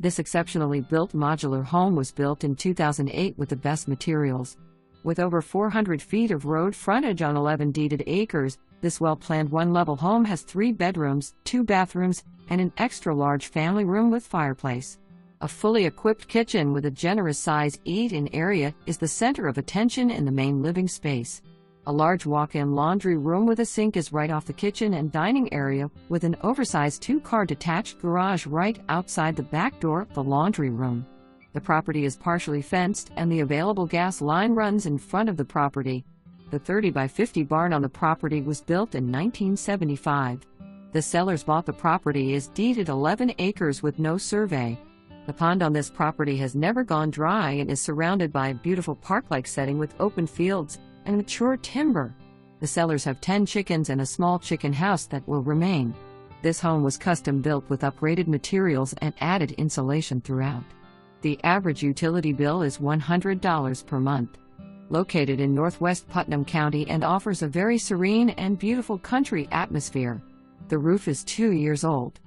This exceptionally built modular home was built in 2008 with the best materials. With over 400 feet of road frontage on 11 deeded acres, this well-planned one-level home has 3 bedrooms, 2 bathrooms, and an extra-large family room with fireplace. A fully equipped kitchen with a generous size eat-in area is the center of attention in the main living space. A large walk-in laundry room with a sink is right off the kitchen and dining area, with an oversized 2-car detached garage right outside the back door of the laundry room. The property is partially fenced and the available gas line runs in front of the property. The 30 by 50 barn on the property was built in 1975. The sellers bought the property as deeded 11 acres with no survey. The pond on this property has never gone dry and is surrounded by a beautiful park-like setting with open fields and mature timber. The sellers have 10 chickens and a small chicken house that will remain. This home was custom built with upgraded materials and added insulation throughout. The average utility bill is $100 per month. Located in Northwest Putnam County and offers a very serene and beautiful country atmosphere. The roof is 2 years old.